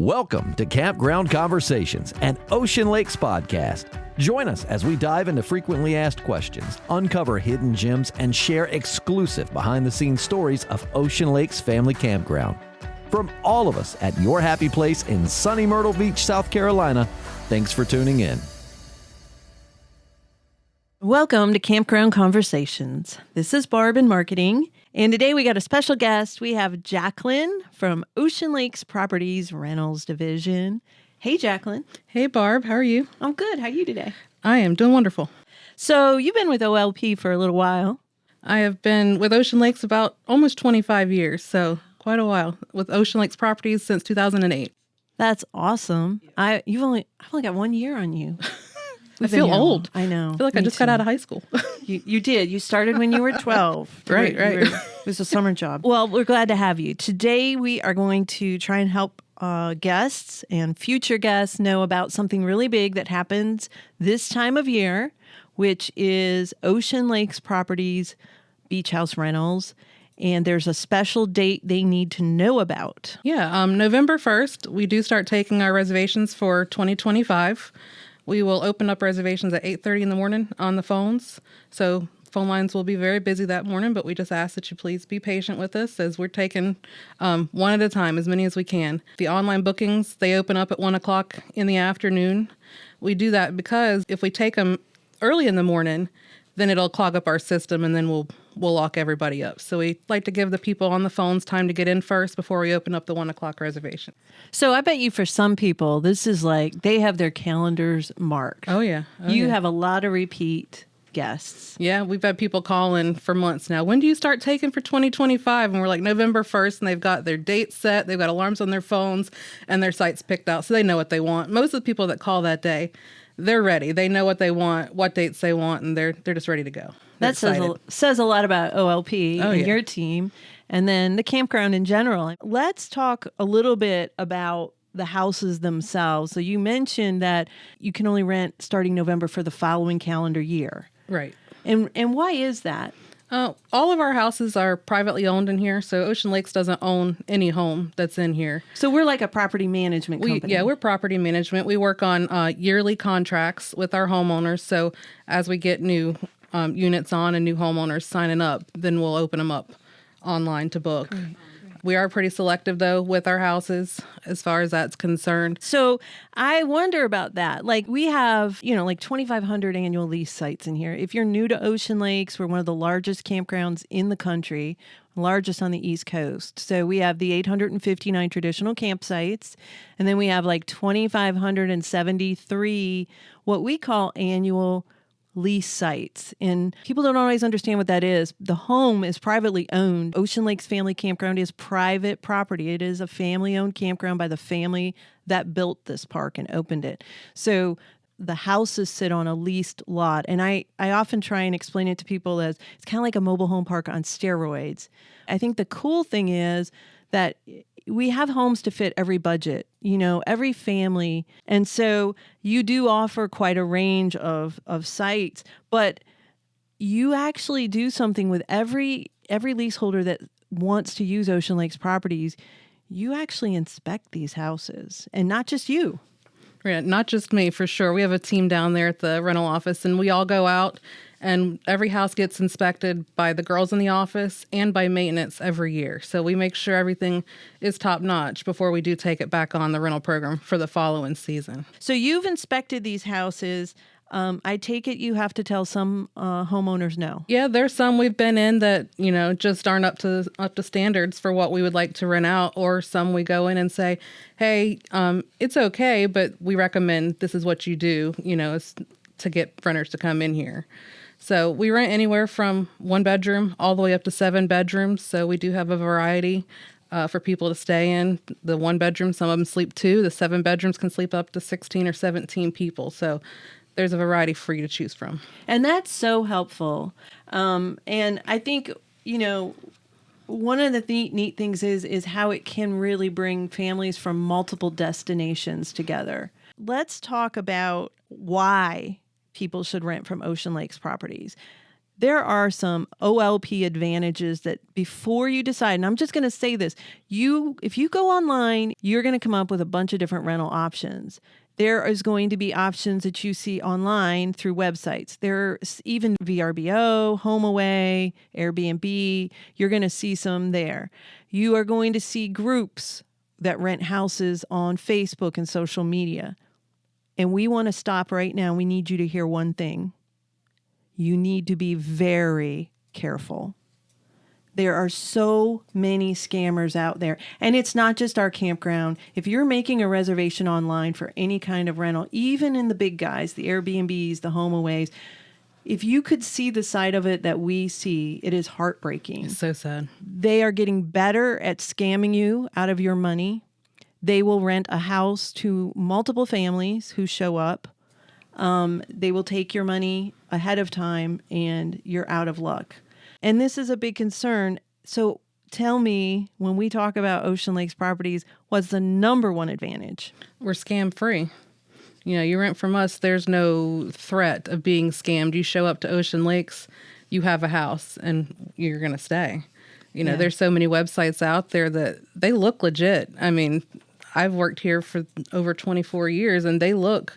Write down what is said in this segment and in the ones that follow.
Welcome to Campground Conversations, an Ocean Lakes podcast. Join us as we dive into frequently asked questions, uncover hidden gems, and share exclusive behind-the-scenes stories of Ocean Lakes Family Campground. From all of us at your happy place in sunny Myrtle Beach, South Carolina, thanks for tuning in. Welcome to Campground Conversations. This is Barb in marketing, and today we got a special guest. We have Jaclyn from Ocean Lakes Properties Rentals Division. Hey, Jaclyn. Hey, Barb. How are you? I'm good. How are you today? I am doing wonderful. So you've been with OLP for a little while. I have been with Ocean Lakes about almost 25 years, so quite a while. With Ocean Lakes Properties since 2008. That's awesome. I've only got 1 year on you. I feel old. I know. I feel like I just got out of high school. You did. You started when you were 12. Right. It was a summer job. Well, we're glad to have you. Today, we are going to try and help guests and future guests know about something really big that happens this time of year, which is Ocean Lakes Properties Beach House Rentals. And there's a special date they need to know about. Yeah, November 1st, we do start taking our reservations for 2025. We will open up reservations at 8:30 in the morning on the phones. So phone lines will be very busy that morning, but we just ask that you please be patient with us as we're taking one at a time, as many as we can. The online bookings, they open up at 1 o'clock in the afternoon. We do that because if we take them early in the morning, then it'll clog up our system and then we'll lock everybody up. So we like to give the people on the phones time to get in first before we open up the 1 o'clock reservation. So I bet you for some people, this is like they have their calendars marked. Oh, yeah. You have a lot of repeat guests. Yeah, we've had people calling for months now. When do you start taking for 2025? And we're like November 1st, and they've got their date set. They've got alarms on their phones and their sites picked out, so they know what they want. Most of the people that call that day, they're ready. They know what they want, what dates they want, and they're just ready to go. That says a lot about OLP and your team, and then the campground in general. Let's talk a little bit about the houses themselves. So you mentioned that you can only rent starting November for the following calendar year. Right. And why is that? All of our houses are privately owned in here, so Ocean Lakes doesn't own any home that's in here. So we're like a property management company. We're property management. We work on yearly contracts with our homeowners, so as we get new units on and new homeowners signing up, then we'll open them up online to book. Great. We are pretty selective, though, with our houses as far as that's concerned. So I wonder about that. Like we have, like 2,500 annual lease sites in here. If you're new to Ocean Lakes, we're one of the largest campgrounds in the country, largest on the East Coast. So we have the 859 traditional campsites, and then we have like 2,573 what we call annual lease sites. And people don't always understand what that is. The home is privately owned. Ocean Lakes Family Campground is private property. It is a family-owned campground by the family that built this park and opened it. So the houses sit on a leased lot. And I often try and explain it to people as it's kind of like a mobile home park on steroids. I think the cool thing is that we have homes to fit every budget, every family. And so you do offer quite a range of sites, but you actually do something with every leaseholder that wants to use Ocean Lakes Properties. You actually inspect these houses, and not just you. Yeah, not just me, for sure. We have a team down there at the rental office, and we all go out, and every house gets inspected by the girls in the office and by maintenance every year. So we make sure everything is top-notch before we do take it back on the rental program for the following season. So you've inspected these houses. I take it you have to tell some homeowners no. Yeah, there's some we've been in that, just aren't up to standards for what we would like to rent out, or some we go in and say, hey, it's okay, but we recommend this is what you do, to get renters to come in here. So we rent anywhere from 1 bedroom all the way up to 7 bedrooms. So we do have a variety for people to stay in. The 1 bedroom, some of them sleep 2. The 7 bedrooms can sleep up to 16 or 17 people. So there's a variety for you to choose from. And that's so helpful. And I think, one of the neat things is how it can really bring families from multiple destinations together. Let's talk about why people should rent from Ocean Lakes Properties. there are some OLP advantages that before you decide, and I'm just going to say this, if you go online, you're going to come up with a bunch of different rental options. There is going to be options that you see online through websites. There's even VRBO, HomeAway, Airbnb. You're going to see some there. You are going to see groups that rent houses on Facebook and social media. And we want to stop right now. We need you to hear one thing. You need to be very careful. There are so many scammers out there. And it's not just our campground. If you're making a reservation online for any kind of rental, even in the big guys, the Airbnbs, the HomeAways, if you could see the side of it that we see, it is heartbreaking. It's so sad. They are getting better at scamming you out of your money. They will rent a house to multiple families who show up. They will take your money ahead of time and you're out of luck. And this is a big concern. So tell me, when we talk about Ocean Lakes Properties, what's the number one advantage? We're scam free. You know, you rent from us, there's no threat of being scammed. You show up to Ocean Lakes, you have a house, and you're going to stay. You know, There's so many websites out there that they look legit. I mean, I've worked here for over 24 years, and they would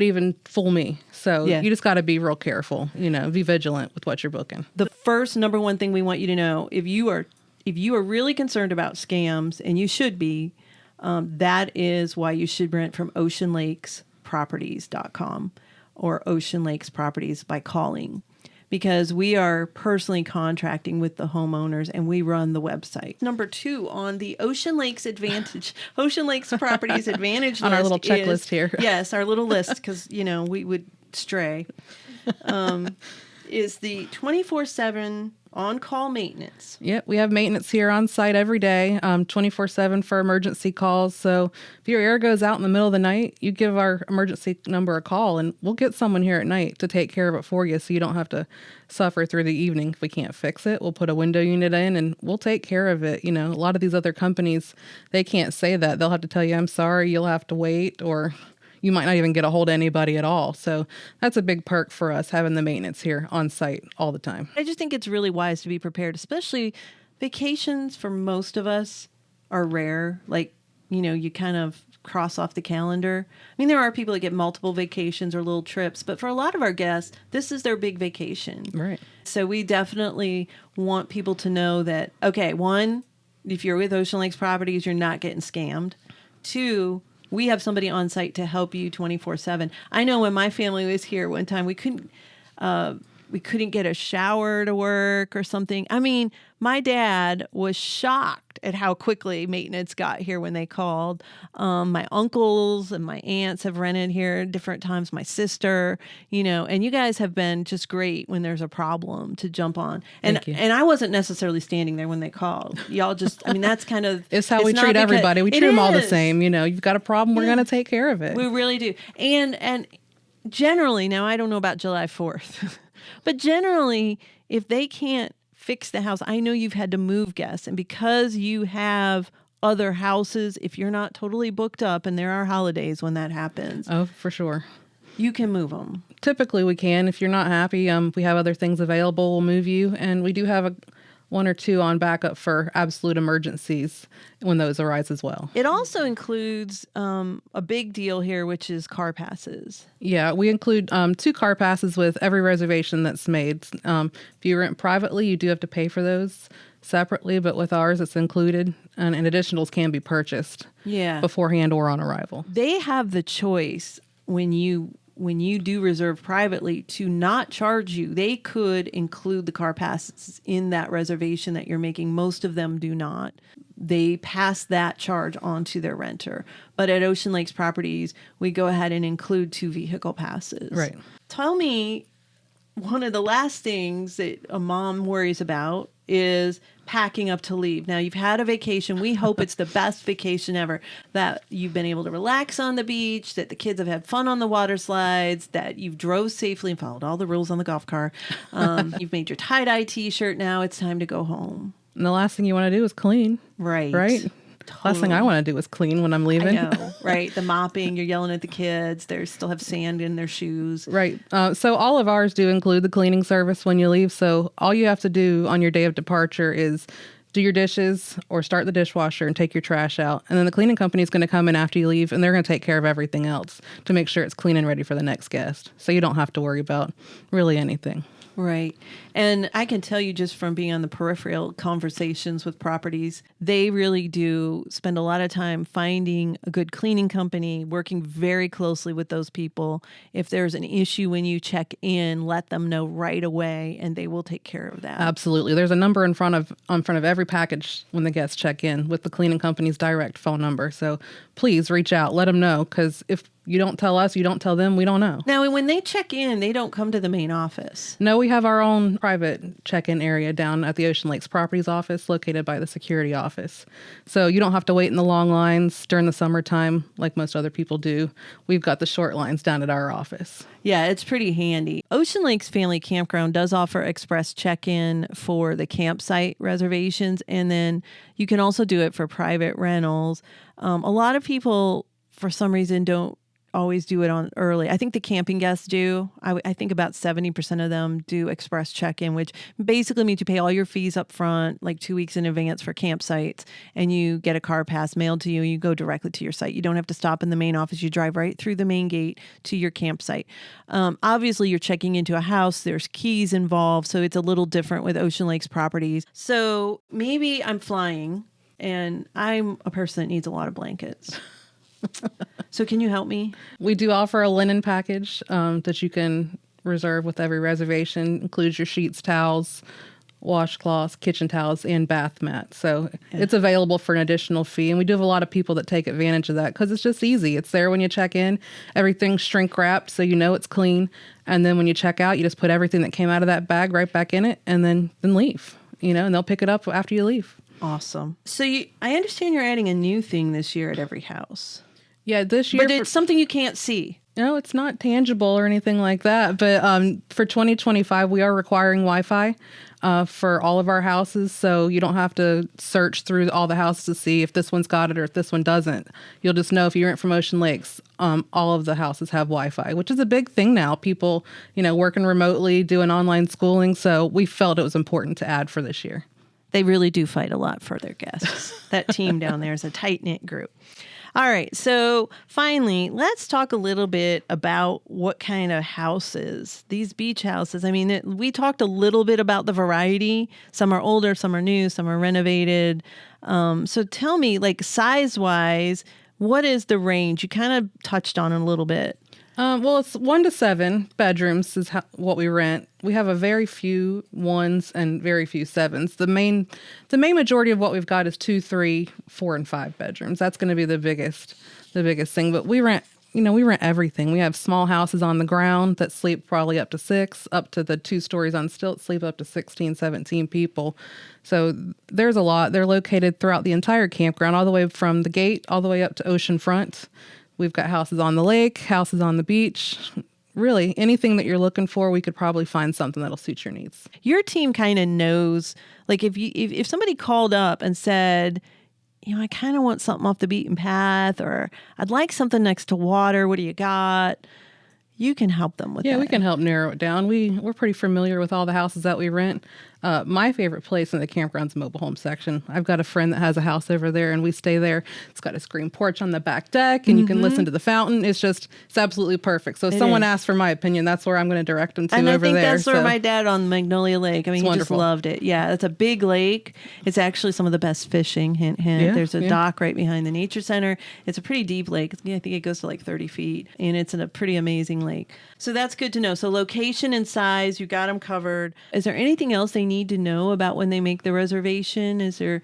even fool me. So you just got to be real careful, be vigilant with what you're booking. The first number one thing we want you to know, if you are really concerned about scams, and you should be, that is why you should rent from oceanlakesproperties.com or Ocean Lakes Properties by calling, because we are personally contracting with the homeowners and we run the website. Number 2 on the Ocean Lakes Properties Advantage on list our little checklist here. Yes, our little list, because, we would stray, is the 24/7 on-call maintenance. Yep, we have maintenance here on site every day, 24/7 for emergency calls. So if your air goes out in the middle of the night, you give our emergency number a call, and we'll get someone here at night to take care of it for you, so you don't have to suffer through the evening. If we can't fix it, we'll put a window unit in, and we'll take care of it. A lot of these other companies, they can't say that. They'll have to tell you, I'm sorry, you'll have to wait, or you might not even get a hold of anybody at all. So that's a big perk for us, having the maintenance here on site all the time. I just think it's really wise to be prepared, especially vacations for most of us are rare. Like, you kind of cross off the calendar. I mean, there are people that get multiple vacations or little trips, but for a lot of our guests, this is their big vacation. Right. So we definitely want people to know that, okay, 1, if you're with Ocean Lakes Properties, you're not getting scammed. 2, we have somebody on site to help you 24/7. I know when my family was here one time, we couldn't get a shower to work or something. I mean, my dad was shocked at how quickly maintenance got here when they called. My uncles and my aunts have rented here different times. My sister, and you guys have been just great when there's a problem to jump on. And I wasn't necessarily standing there when they called. Y'all just, that's kind of... It's how we treat everybody. We treat them all the same. You've got a problem, we're going to take care of it. We really do. And generally, now I don't know about July 4th, but generally, if they can't fix the house, I know you've had to move guests, and because you have other houses, if you're not totally booked up, and there are holidays when that happens. Oh, for sure. You can move them. Typically we can. If you're not happy, we have other things available. We'll move you, and we do have 1 or 2 on backup for absolute emergencies when those arise as well. It also includes a big deal here, which is car passes. Yeah, we include 2 car passes with every reservation that's made. If you rent privately, you do have to pay for those separately, but with ours, it's included, and additionals can be purchased beforehand or on arrival. They have the choice when you do reserve privately to not charge you. They could include the car passes in that reservation that you're making. Most of them do not. They pass that charge on to their renter. But at Ocean Lakes Properties, we go ahead and include 2 vehicle passes. Right. Tell me, one of the last things that a mom worries about is packing up to leave. Now, you've had a vacation. We hope it's the best vacation ever, that you've been able to relax on the beach, that the kids have had fun on the water slides, that you've drove safely and followed all the rules on the golf car. You've made your tie-dye T-shirt. Now it's time to go home. And the last thing you want to do is clean. Right. Right? Totally. Last thing I want to do is clean when I'm leaving. I know. right? The mopping, you're yelling at the kids. They still have sand in their shoes. Right. So all of ours do include the cleaning service when you leave. So all you have to do on your day of departure is do your dishes or start the dishwasher and take your trash out. And then the cleaning company is going to come in after you leave, and they're going to take care of everything else to make sure it's clean and ready for the next guest. So you don't have to worry about really anything. Right. And I can tell you just from being on the peripheral conversations with properties, they really do spend a lot of time finding a good cleaning company, working very closely with those people. If there's an issue when you check in, let them know right away and they will take care of that. Absolutely. There's a number in front of every package when the guests check in with the cleaning company's direct phone number. So please reach out, let them know, because if you don't tell us, you don't tell them, we don't know. Now, when they check in, they don't come to the main office. No, we have our own private check-in area down at the Ocean Lakes Properties office located by the security office. So you don't have to wait in the long lines during the summertime like most other people do. We've got the short lines down at our office. Yeah, it's pretty handy. Ocean Lakes Family Campground does offer express check-in for the campsite reservations, and then you can also do it for private rentals. A lot of people, for some reason, don't always do it on early. I think the camping guests do. I think about 70% of them do express check-in, which basically means you pay all your fees up front, like 2 weeks in advance for campsites, and you get a car pass mailed to you. You go directly to your site. You don't have to stop in the main office. You drive right through the main gate to your campsite. Obviously, you're checking into a house. There's keys involved, so it's a little different with Ocean Lakes Properties. So maybe I'm flying, and I'm a person that needs a lot of blankets. So can you help me? We do offer a linen package that you can reserve with every reservation. Includes your sheets, towels, washcloths, kitchen towels, and bath mats. So it's available for an additional fee. And we do have a lot of people that take advantage of that because it's just easy. It's there when you check in. Everything's shrink wrapped so you know it's clean. And then when you check out, you just put everything that came out of that bag right back in it and then leave. And they'll pick it up after you leave. Awesome. So I understand you're adding a new thing this year at every house. Yeah, this year. But it's something you can't see. No, it's not tangible or anything like that. But for 2025, we are requiring Wi-Fi for all of our houses. So you don't have to search through all the houses to see if this one's got it or if this one doesn't. You'll just know if you rent from Ocean Lakes, all of the houses have Wi-Fi, which is a big thing now. People, working remotely, doing online schooling. So we felt it was important to add for this year. They really do fight a lot for their guests. That team down there is a tight-knit group. All right. So finally, let's talk a little bit about what kind of houses, these beach houses. I mean, we talked a little bit about the variety. Some are older, some are new, some are renovated. So tell me, like size-wise, what is the range? You kind of touched on it a little bit. Well, it's 1 to 7 bedrooms is what we rent. We have a very few 1s and very few 7s. The main majority of what we've got is 2, 3, 4, and 5 bedrooms. That's going to be the biggest thing. But we rent everything. We have small houses on the ground that sleep probably up to 6, up to the 2 stories on stilts sleep up to 16, 17 people. So there's a lot. They're located throughout the entire campground, all the way from the gate all the way up to oceanfront. We've got houses on the lake, houses on the beach. Really, anything that you're looking for, we could probably find something that'll suit your needs. Your team kind of knows, like if somebody called up and said, I kind of want something off the beaten path, or I'd like something next to water. What do you got? You can help them with that. Yeah, we can help narrow it down. We're pretty familiar with all the houses that we rent. My favorite place in the campground's mobile home section. I've got a friend that has a house over there, and we stay there. It's got a screen porch on the back deck, and you can listen to the fountain. It's absolutely perfect. So if someone asks for my opinion, that's where I'm going to direct them to over there. And I think that's where my dad on Magnolia Lake. I mean, he wonderful. Just loved it. Yeah, it's a big lake. It's actually some of the best fishing. Hint, hint. Yeah, there's a dock right behind the nature center. It's a pretty deep lake. I think it goes to like 30 feet, and it's in a pretty amazing lake. So that's good to know. So location and size, you got them covered. Is there anything else they need to know about when they make the reservation? Is there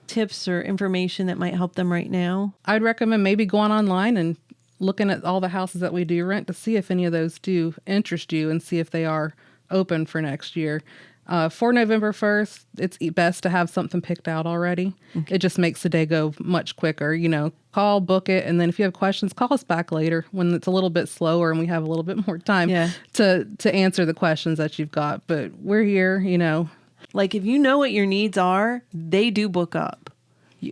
tips or information that might help them right now? I'd recommend maybe going online and looking at all the houses that we do rent to see if any of those do interest you and see if they are open for next year. For November 1st, it's best to have something picked out already. Okay. It just makes the day go much quicker. Call, book it, and then if you have questions, call us back later when it's a little bit slower and we have a little bit more time to answer the questions that you've got. But we're here, Like if you know what your needs are, they do book up.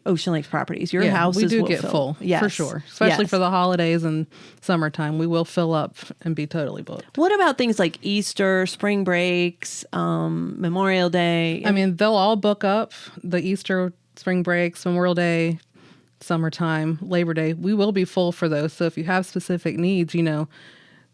Ocean Lakes Properties. Your we houses do will get fill. full, Yes. for sure. Especially Yes. for the holidays and summertime. We will fill up and be totally booked. What about things like Easter, spring breaks, Memorial Day? I mean, they'll all book up the Easter, spring breaks, Memorial Day, summertime, Labor Day. We will be full for those. So if you have specific needs,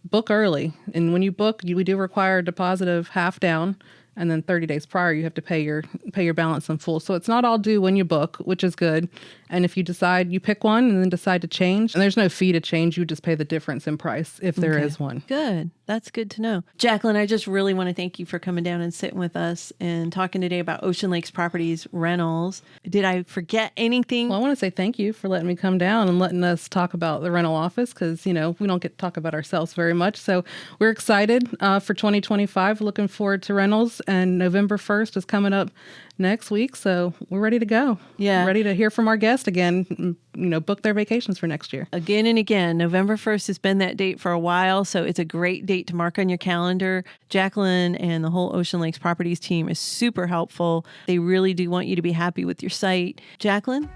book early. And when you book, we do require a deposit of half down. And then 30 days prior, you have to pay your balance in full. So it's not all due when you book, which is good. And if you decide, you pick one and then decide to change, and there's no fee to change, you just pay the difference in price if there is one. Good. That's good to know. Jaclyn, I just really want to thank you for coming down and sitting with us and talking today about Ocean Lakes Properties rentals. Did I forget anything? Well, I want to say thank you for letting me come down and letting us talk about the rental office because, we don't get to talk about ourselves very much. So we're excited for 2025, looking forward to rentals, and November 1st is coming up next week. So we're ready to go. Yeah. Ready to hear from our guests again, book their vacations for next year. Again and again, November 1st has been that date for a while, so it's a great date to mark on your calendar. Jaclyn and the whole Ocean Lakes Properties team is super helpful. They really do want you to be happy with your site. Jaclyn,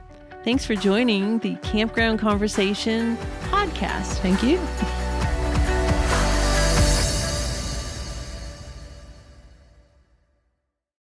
thanks for joining the Campground Conversation podcast. Thank you.